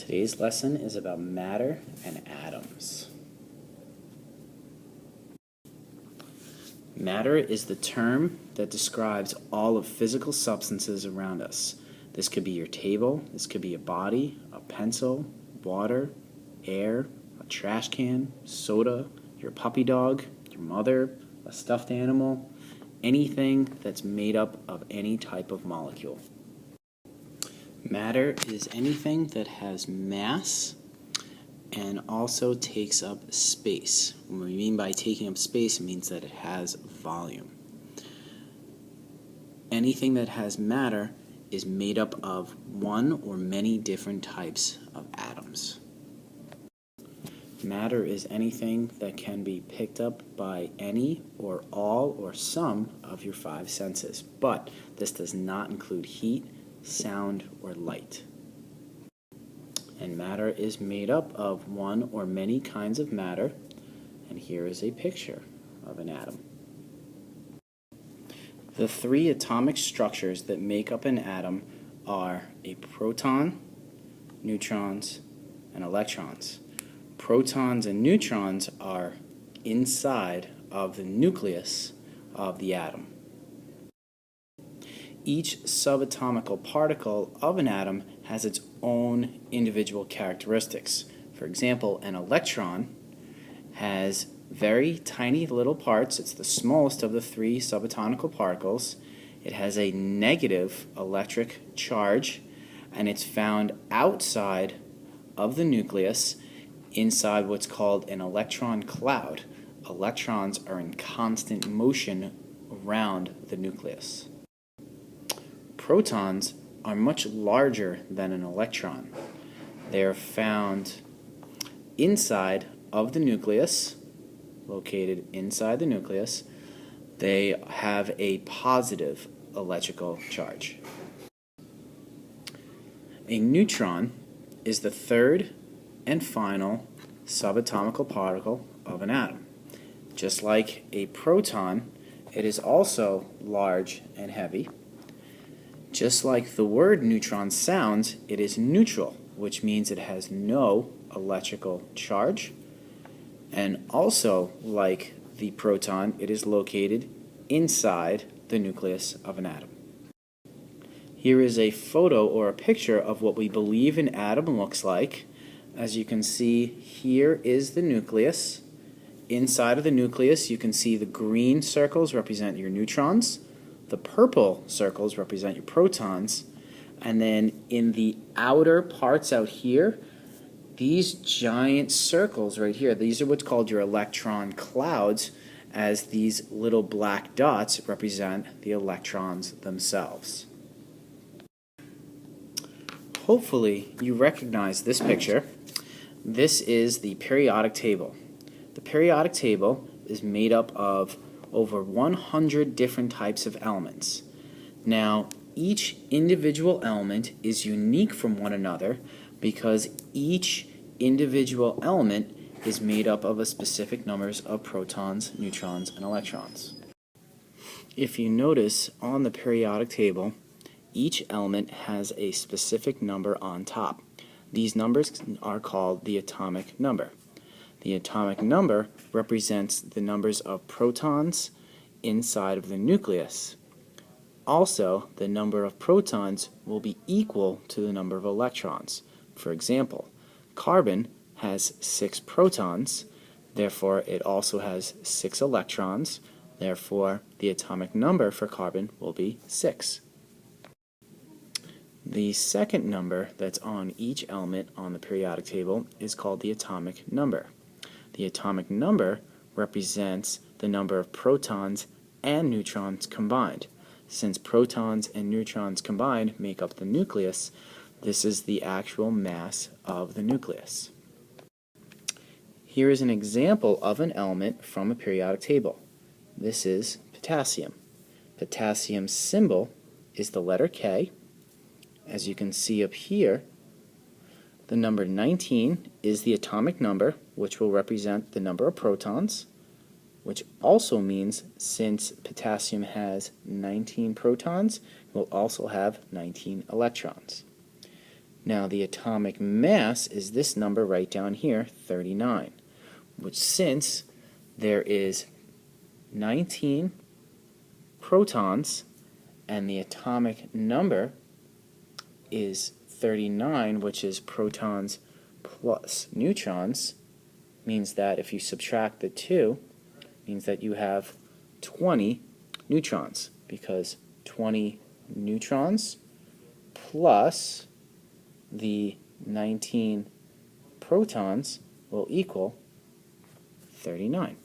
Today's lesson is about matter and atoms. Matter is the term that describes all of physical substances around us. This could be your table, this could be a body, a pencil, water, air, a trash can, soda, your puppy dog, your mother, a stuffed animal, anything that's made up of any type of molecule. Matter is anything that has mass and also takes up space. What we mean by taking up space, it means that it has volume. Anything that has matter is made up of one or many different types of atoms. Matter is anything that can be picked up by any or all or some of your five senses, but this does not include heat, sound, or light. And matter is made up of one or many kinds of matter, and here is a picture of an atom. The three atomic structures that make up an atom are a proton, neutrons, and electrons. Protons and neutrons are inside of the nucleus of the atom. Each subatomic particle of an atom has its own individual characteristics. For example, an electron has very tiny little parts. It's the smallest of the three subatomic particles. It has a negative electric charge, and it's found outside of the nucleus inside what's called an electron cloud. Electrons are in constant motion around the nucleus. Protons are much larger than an electron. They are found inside of the nucleus, located inside the nucleus. They have a positive electrical charge. A neutron is the third and final subatomic particle of an atom. Just like a proton, it is also large and heavy. Just like the word neutron sounds, it is neutral, which means it has no electrical charge. And also, like the proton, it is located inside the nucleus of an atom. Here is a photo or a picture of what we believe an atom looks like. As you can see, here is the nucleus. Inside of the nucleus, you can see the green circles represent your neutrons. The purple circles represent your protons, and then in the outer parts out here, these giant circles right here, these are what's called your electron clouds, as these little black dots represent the electrons themselves. Hopefully you recognize this picture. This is the periodic table. The periodic table is made up of over 100 different types of elements. Now, each individual element is unique from one another because each individual element is made up of a specific numbers of protons, neutrons, and electrons. If you notice on the periodic table, each element has a specific number on top. These numbers are called the atomic number. The atomic number represents the numbers of protons inside of the nucleus. Also, the number of protons will be equal to the number of electrons. For example, carbon has 6 protons, therefore it also has 6 electrons, therefore the atomic number for carbon will be 6. The second number that's on each element on the periodic table is called the atomic number. The atomic number represents the number of protons and neutrons combined. Since protons and neutrons combined make up the nucleus, this is the actual mass of the nucleus. Here is an example of an element from a periodic table. This is potassium. Potassium's symbol is the letter K. As you can see up here, the number 19 is the atomic number, which will represent the number of protons, which also means since potassium has 19 protons, it will also have 19 electrons. Now the atomic mass is this number right down here, 39, which since there is 19 protons and the atomic number is 39, which is protons plus neutrons, means that if you subtract the 2, means that you have 20 neutrons, because 20 neutrons plus the 19 protons will equal 39.